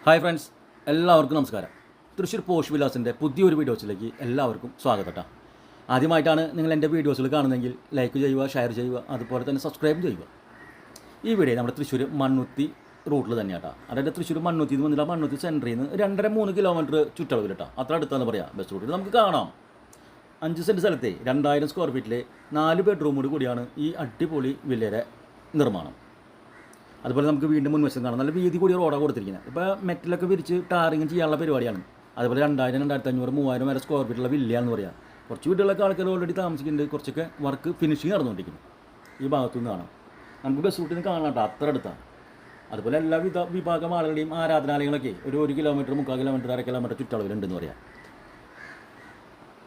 Hi friends, എല്ലാവർക്കും നമസ്കാരം. Thrissur posh വിലാസിൻ്റെ പുതിയൊരു വീഡിയോസിലേക്ക് എല്ലാവർക്കും സ്വാഗതം കേട്ടോ. ആദ്യമായിട്ടാണ് നിങ്ങൾ എൻ്റെ വീഡിയോസിൽ കാണുന്നതെങ്കിൽ ലൈക്ക് ചെയ്യുക, ഷെയർ ചെയ്യുക, അതുപോലെ തന്നെ സബ്സ്ക്രൈബ് ചെയ്യുക. ഈ വീഡിയോ നമ്മുടെ തൃശ്ശൂർ മണ്ണുത്തി റൂട്ടിൽ തന്നെയാണ് കേട്ടോ. അതായത് തൃശ്ശൂർ മണ്ണുത്തി എന്ന് വന്നില്ല, മണ്ണുത്തി സെൻറ്ററിൽ നിന്ന് 2.5-3 കിലോമീറ്റർ ചുറ്റളവിൽ കേട്ടോ. അത്ര അടുത്താണെന്ന് പറയാം. ബസ് റൂട്ടിൽ നമുക്ക് കാണാം. 5 സെൻറ്റ് സ്ഥലത്തെ 2000 സ്ക്വയർ ഫീറ്റിലെ 4 ബെഡ്റൂമോട് കൂടിയാണ് ഈ അടിപൊളി വില്ലയുടെ നിർമ്മാണം. അതുപോലെ നമുക്ക് വീണ്ടും മുൻവശം കാണാം. നല്ല വീതി കൂടിയ റോഡാണ് കൊടുത്തിരിക്കുന്നത്. ഇപ്പോൾ മെറ്റലൊക്കെ വിരിച്ച് ടാറിങ് ചെയ്യാനുള്ള പരിപാടിയാണ്. അതുപോലെ 2000, 2500, 3000 വരെ സ്ക്വയർ ഫീറ്റുള്ള വില്ലയാണെന്ന് പറയാം. കുറച്ച് വീടുകളൊക്കെ ആൾക്കാർ ഓൾറെഡി താമസിക്കുന്നുണ്ട്. കുറച്ചൊക്കെ വർക്ക് ഫിനിഷിങ് നടന്നുകൊണ്ടിരിക്കുന്നു. ഈ ഭാഗത്തു നിന്ന് കാണാം. നമുക്ക് ബസ് റൂട്ടിൽ നിന്ന് കാണാം കേട്ടോ, അത്ര അടുത്താണ്. അതുപോലെ എല്ലാ വിഭാഗം ആളുകളുടെയും ആരാധനാലയങ്ങളൊക്കെ ഒരു 1 കിലോമീറ്റർ, 3/4 കിലോമീറ്റർ, 1/2 കിലോമീറ്റർ ചുറ്റളവിലുണ്ടെന്ന് പറയാം.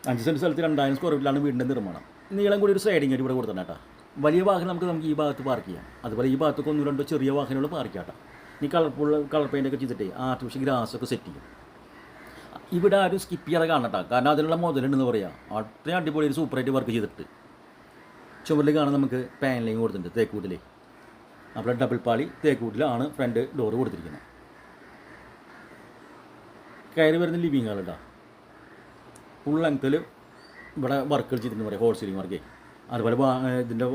5 സെൻറ്റ് സ്ഥലത്ത് 2000 സ്ക്വയർ ഫീറ്റിലാണ് വീടിൻ്റെ നിർമ്മാണം. നീളം കൂടി ഒരു സ്ലൈഡിങ് ആയിട്ട് ഇവിടെ കൊടുത്തന്നെ കേട്ടോ. വലിയ വാഹനം നമുക്ക് ഈ ഭാഗത്ത് പാർക്ക് ചെയ്യാം. അതുപോലെ ഈ ഭാഗത്തൊക്കെ 1-2 ചെറിയ വാഹനങ്ങൾ പാർക്ക് ചെയ്യാം കേട്ടോ. ഈ കളർ പെയിൻ്റൊക്കെ ചെയ്തിട്ട് ആർട്ടിഫിഷ്യൽ ഗ്രാസൊക്കെ സെറ്റ് ചെയ്യും. ഇവിടെ ആരും സ്കിപ്പ് ചെയ്യാതെ കാണട്ടോ, കാരണം അതിനുള്ള മുതലുണ്ടെന്ന് പറയാം. അത്രയും അടിപൊളി ഒരു സൂപ്പറായിട്ട് വർക്ക് ചെയ്തിട്ട് ചുവരിൽ കാണാൻ നമുക്ക് പാനലിങ് കൊടുത്തിട്ടുണ്ട് തേക്കൂട്ടിലേ. അപ്പോൾ ഡബിൾ പാളി തേക്കൂട്ടിലാണ് ഫ്രണ്ട് ഡോറ് കൊടുത്തിരിക്കുന്നത്. കയറി വരുന്ന ലിവിങ് ഹാൾ കേട്ടോ. ഫുൾ ലെങ്ത്തിൽ ഇവിടെ വർക്കുകൾ ചെയ്തിട്ടുണ്ടെന്ന് പറയാം, ഹോൾ സീലിംഗ് വർക്ക്. അതുപോലെ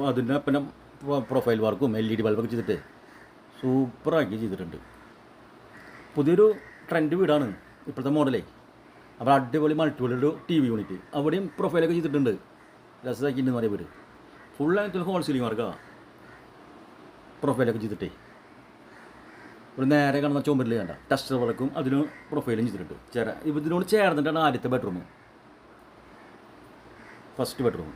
അതിൻ്റെ പിന്നെ പ്രൊഫൈൽ വർക്കും LED ബൾബൊക്കെ ചെയ്തിട്ട് സൂപ്പറാക്കി ചെയ്തിട്ടുണ്ട്. പുതിയൊരു ട്രെൻഡ് വീടാണ് ഇപ്പോഴത്തെ മോഡലേ. അപ്പോൾ അടിപൊളി മൾട്ടിപ്പിളൊരു TV യൂണിറ്റ് അവിടെയും പ്രൊഫൈലൊക്കെ ചെയ്തിട്ടുണ്ട്. രസമാക്കിയിട്ടുണ്ടെന്ന് പറയാം വീട്. ഫുൾ ആയിട്ട് ഹോൾ സീലിംഗ് വർക്കാണ്, പ്രൊഫൈലൊക്കെ ചെയ്തിട്ടേ. ഒരു നേരെ കാണുന്ന ചുമരിൽ കണ്ട ടെസ്റ്റർ വർക്കും അതിന് പ്രൊഫൈലും ചെയ്തിട്ടുണ്ട്. ഇതിനോട് ചേർന്നിട്ടാണ് ആദ്യത്തെ ബെഡ്റൂം, ഫസ്റ്റ് ബെഡ്റൂം.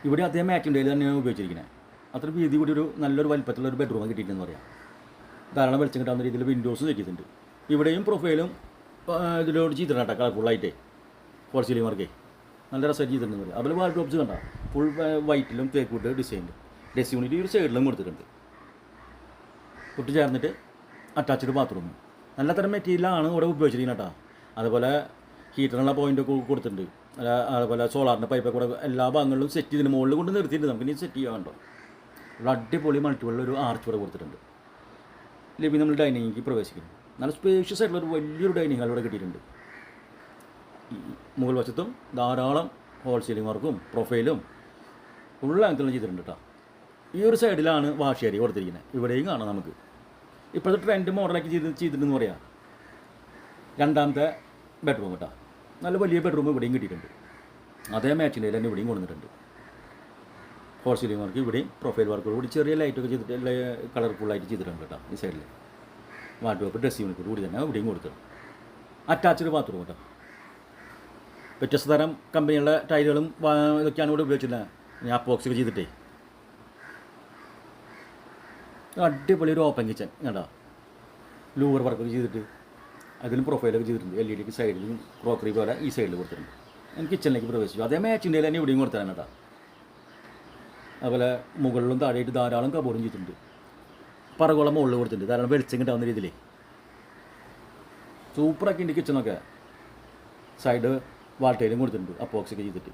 ഇവിടെ അദ്ദേഹം മാറ്റിൻ്റെയിൽ തന്നെയാണ് ഉപയോഗിച്ചിരിക്കുന്നത്. അത്ര വീതി കൂടി ഒരു നല്ലൊരു വലിപ്പത്തിലുള്ള ഒരു ബെഡ്റൂം കിട്ടിയിട്ടുണ്ടെന്ന് പറയാം. ധാരാളം വെളിച്ചം കിട്ടാവുന്ന രീതിയിൽ വിൻഡോസ് വെച്ചിട്ടുണ്ട്. ഇവിടെയും പ്രൊഫൈലും ഇതിലോട് ചെയ്തിട്ടുണ്ട് കേട്ടോ, കളർഫുള്ളായിട്ടേ. ഹോൾ സീലിംഗ് വർക്കേ നല്ല രസമായിട്ട് ചെയ്തിട്ടുണ്ടെന്ന് പറയാം. അതുപോലെ വാർഡ്രോബ്സ് കണ്ട ഫുൾ വൈറ്റിലും തേക്കൂട്ട് ഡിസൈനിലും. ഡ്രസ് യൂണിറ്റ് ഒരു സൈഡിലും കൊടുത്തിട്ടുണ്ട്. തൊട്ട് ചേർന്നിട്ട് അറ്റാച്ച്ഡ് ബാത്റൂം. നല്ല തരം മെറ്റീരിയലാണ് ഇവിടെ ഉപയോഗിച്ചിരിക്കുന്നത് കേട്ടോ. അതുപോലെ ഹീറ്ററിനുള്ള പോയിൻ്റൊക്കെ കൊടുത്തിട്ടുണ്ട്. അതുപോലെ സോളാറിൻ്റെ പൈപ്പൊക്കെ കൂടെ എല്ലാ ഭാഗങ്ങളിലും സെറ്റ് ചെയ്തിട്ട് മുകളിൽ കൊണ്ട് നിർത്തിയിട്ടുണ്ട്. നമുക്ക് ഇനി സെറ്റ് ചെയ്യാൻ കണ്ടോ. ഇവിടെ അടിപൊളി മൾട്ടിപ്പിളൊരു ആർച്ച് ഇവിടെ കൊടുത്തിട്ടുണ്ട്. ലിവിങ് നമ്മൾ ഡൈനിങ്ങിലേക്ക് പ്രവേശിക്കുന്നു. നല്ല സ്പേഷ്യസ് ആയിട്ടുള്ളൊരു വലിയൊരു ഡൈനിങ് ഹാൾ ഇവിടെ കിട്ടിയിട്ടുണ്ട്. മുകൾ വശത്തും ധാരാളം ഹോൾ സീലിംഗ് വർക്കും പ്രൊഫൈലും ഫുൾ ലെങ്ത്തുള്ള ചെയ്തിട്ടുണ്ട് കേട്ടോ. ഈ ഒരു സൈഡിലാണ് വാഷ് ഏരിയ കൊടുത്തിരിക്കുന്നത്. ഇവിടെയും കാണാം നമുക്ക്. ഇപ്പോഴത്തെ ട്രെൻഡ് മോഡലാക്കി ചെയ്തിട്ടുണ്ടെന്ന് പറയാം. രണ്ടാമത്തെ ബെഡ്റൂം കേട്ടോ. നല്ല വലിയ ബെഡ്റൂം ഇവിടെയും കിട്ടിയിട്ടുണ്ട്. അതേ മാച്ചിൻ്റെ തന്നെ ഇവിടെയും കൊണ്ടുവന്നിട്ടുണ്ട്. ഹോൾ സീലിംഗ് വർക്ക് ഇവിടെയും പ്രൊഫൈൽ വർക്കുകൾ കൂടി ചെറിയ ലൈറ്റൊക്കെ ചെയ്തിട്ട് കളർഫുള്ളായിട്ട് ചെയ്തിട്ടുണ്ട് കേട്ടോ. ഈ സൈഡിൽ വാർഡ്രോബ് ഡ്രസ് യൂണിറ്റ് കൂടി തന്നെ ഇവിടെയും കൊടുത്തിട്ടുണ്ട്. അറ്റാച്ച്ഡ് ബാത്റൂം കേട്ടോ. വ്യത്യസ്ത തരം കമ്പനികളുടെ ടൈലുകളും ഇതൊക്കെയാണ് ഇവിടെ ഉപയോഗിച്ചിട്ടുള്ളത്. ഞാൻ അപ്പോക്സൊക്കെ ചെയ്തിട്ടേ അടിപൊളി ഒരു ഓപ്പൺ കിച്ചൺ കേട്ടോ. ലൂവർ വർക്കൊക്കെ ചെയ്തിട്ട് അതിലും പ്രൊഫൈലൊക്കെ ചെയ്തിട്ടുണ്ട്. LED സൈഡിലും ക്രോക്കറി പോലെ ഈ സൈഡിൽ കൊടുത്തിട്ടുണ്ട്. ഞാൻ കിച്ചണിലേക്ക് പ്രവേശിച്ചു. അതേ മാച്ചിൻ്റെ തന്നെ ഇവിടെയും കൊടുത്തതാണ് കേട്ടോ. അതുപോലെ മുകളിലും താഴെയായിട്ട് ധാരാളം കബോർഡും ചെയ്തിട്ടുണ്ട്. പറകോളം മുകളിൽ കൊടുത്തിട്ടുണ്ട്. ധാരാളം വെളിച്ചം കിട്ടാവുന്ന രീതിയിൽ സൂപ്പറാക്കി ഉണ്ട് കിച്ചണൊക്കെ. സൈഡ് വാൾട്ടയിലും കൊടുത്തിട്ടുണ്ട് അപ്പോക്സൊക്കെ ചെയ്തിട്ട്.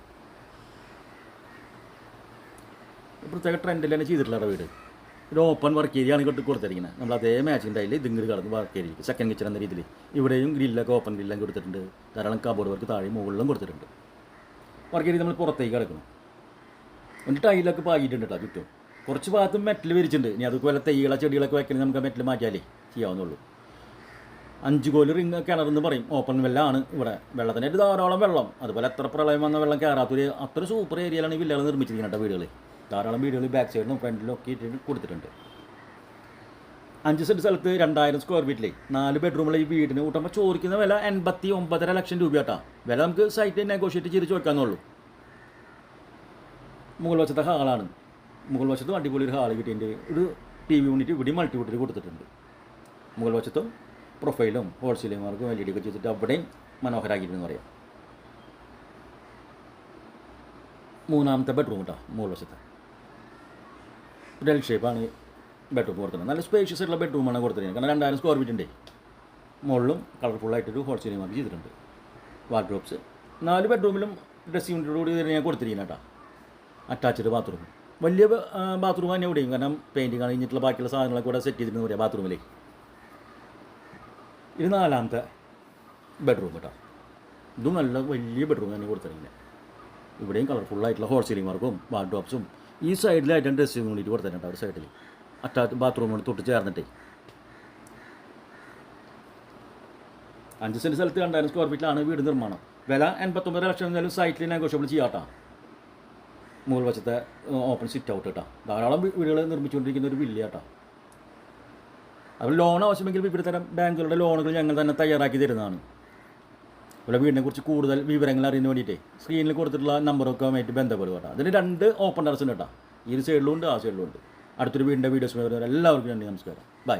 പ്രത്യേക ട്രെൻഡിൽ തന്നെ ചെയ്തിട്ടുള്ള വീട്. ഒരു ഓപ്പൺ വർക്ക് ഏരിയ ആണ് കൊടുത്തിരിക്കുന്നത്. നമ്മൾ അതേ മാച്ചിൻ്റെ അതിൽ ഇതിങ്ങോട്ട് കടന്ന് വർക്ക് ഏരിയ സെക്കൻഡ് കിച്ചൺ എന്ന രീതിയിൽ ഇവിടെയും ഗ്രില്ലൊക്കെ ഓപ്പൺ ഗ്രില്ലൊക്കെ കൊടുത്തിട്ടുണ്ട്. ധാരാളം കബോർഡ് വർക്ക് താഴെ മുകളിലും കൊടുത്തിട്ടുണ്ട്. വർക്ക് ഏരിയ നമ്മൾ പുറത്തേക്ക് കിടക്കണം. എന്നിട്ട് ടൈലൊക്കെ പാകിയിട്ടുണ്ട് കേട്ടോ ചുറ്റും. കുറച്ച് ഭാഗത്തും മെറ്റൽ വിരിച്ചിട്ടുണ്ട്. ഇനി അതുപോലെ തൈകള ചെടികളൊക്കെ വെക്കണമെങ്കിൽ നമുക്ക് മെറ്റൽ മാറ്റിയാലേ ചെയ്യാവുന്നുള്ളൂ. 5 കോല് റിങ് കിണറെന്ന് പറയും. ഓപ്പൺ വെള്ളമാണ് ഇവിടെ. വെള്ളത്തിനായിട്ട് ധാരാളം വെള്ളം. അതുപോലെ എത്ര പ്രളയം വന്ന വെള്ളം കയറാത്തൊരു അത്ര സൂപ്പർ ഏരിയയിലാണ് ഈ വില്ലകൾ നിർമ്മിച്ചിരിക്കുന്നത് കേട്ടോ. വീടുകൾ ധാരാളം വീടുകൾ ബാക്ക് സൈഡിലും ഫ്രണ്ടിലും ഒക്കെ ഇട്ടിട്ട് കൊടുത്തിട്ടുണ്ട്. 5 സെൻറ്റ് സ്ഥലത്ത് 2000 സ്ക്വയർ ഫീറ്റിലെ 4 ബെഡ്റൂമുള്ള ഈ വീടിന് കൂട്ടുമ്പോൾ ചോദിക്കുന്ന വില 89.5 ലക്ഷം രൂപ കേട്ടോ. വില നമുക്ക് സൈറ്റ് നെഗോഷിയേറ്റ് ചെയ്ത് ചോദിക്കാമെന്നുള്ളൂ. മുകൾ വശത്തെ ഹാളാണ്. മുകൾ വശത്തും അടിപൊളി ഒരു ഹാൾ കിട്ടിയിട്ടുണ്ട്. ഒരു TV യൂണിറ്റ് ഇവിടെ മൾട്ടിവുഡിൽ കൊടുത്തിട്ടുണ്ട്. മുകൾ വശത്തും പ്രൊഫൈലും ഹോൾ സീലിംഗ് വർക്കും LED ഒക്കെ ചെയ്തിട്ട് അവിടെയും മനോഹരമാക്കിയിട്ടെന്ന് പറയാം. മൂന്നാമത്തെ ബെഡ്റൂം കേട്ടോ. മുകൾ വശത്ത് ഡെൽ ഷേപ്പാണ് ബെഡ്റൂം കൊടുത്തിട്ടുണ്ട്. നല്ല സ്പേഷ്യസ് ആയിട്ടുള്ള ബെഡ്റൂമാണ് കൊടുത്തിരിക്കുന്നത്. കാരണം 2000 സ്ക്വയർ ഫീറ്റ് ഉണ്ട്. മുകളിലും കളർഫുള്ളായിട്ടൊരു ഹോൾ സീലിംഗ് വർക്ക് ചെയ്തിട്ടുണ്ട്. വാർഡ്രോബ്സ് 4 ബെഡ്റൂമിലും ഡ്രസ് യൂണിറ്റോടുകൂടി തന്നെയാണ് കൊടുത്തിരിക്കുന്നത് കേട്ടോ. Attached bathroom. വലിയ ബാത്റൂം തന്നെ ഇവിടെയും. കാരണം പെയിൻറ്റിങ് കഴിഞ്ഞിട്ടുള്ള ബാക്കിയുള്ള സാധനങ്ങളൊക്കെ കൂടെ സെറ്റ് ചെയ്തിട്ടുണ്ടെന്ന് പറയാം ബാത്റൂമിലേക്ക്. ഇത് 4ാമത്തെ ബെഡ്റൂം കേട്ടോ. ഇതും നല്ല വലിയ ബെഡ്റൂം തന്നെ കൊടുത്തിട്ടുണ്ട്. ഇവിടെയും കളർഫുള്ളായിട്ടുള്ള ഹോൾ സീലിംഗ് വർക്കും വാർഡ്രോബ്സും ഈ സൈഡിലായിട്ടാണ് ഡ്രസ്സിങ് യൂണിറ്റ് കൊടുത്തിട്ടുണ്ട്. ഒരു സൈഡിൽ അറ്റാച്ച് ബാത്റൂമിനോട് തൊട്ട് ചേർന്നിട്ടേ 5 സെൻറ്റ് സ്ഥലത്ത് 2000 സ്ക്വയർ ഫീറ്റിലാണ് വീട് നിർമ്മാണം. വില 89 ലക്ഷം എന്നാലും സൈറ്റിൽ നെഗോഷ്യബിൾ ചെയ്യാട്ടോ. മുകൾ വശത്തെ ഓപ്പൺ സിറ്റ് ഔട്ട് കേട്ടോ. ധാരാളം വീടുകൾ നിർമ്മിച്ചുകൊണ്ടിരിക്കുന്ന ഒരു വില്ല കേട്ടോ. അപ്പോൾ ലോൺ ആവശ്യമെങ്കിൽ വിവിധ തരം ബാങ്കുകളുടെ ലോണുകൾ ഞങ്ങൾ തന്നെ തയ്യാറാക്കി തരുന്നതാണ്. അതുപോലെ വീടിനെക്കുറിച്ച് കൂടുതൽ വിവരങ്ങൾ അറിയുന്നതിന് വേണ്ടിയിട്ടേ സ്ക്രീനിൽ കൊടുത്തിട്ടുള്ള നമ്പറൊക്കെ ആയിട്ട് ബന്ധപ്പെടുക കേട്ടോ. അതിന് 2 ഓപ്പൺ ടെറസ് ഉണ്ട് കേട്ടോ. ഈ ഒരു സൈഡിലും ഉണ്ട്, ആ സൈഡിലും ഉണ്ട്. അടുത്തൊരു വീടിൻ്റെ വീഡിയോസ് വരുന്നവർ എല്ലാവർക്കും നന്ദി, നമസ്കാരം, ബൈ.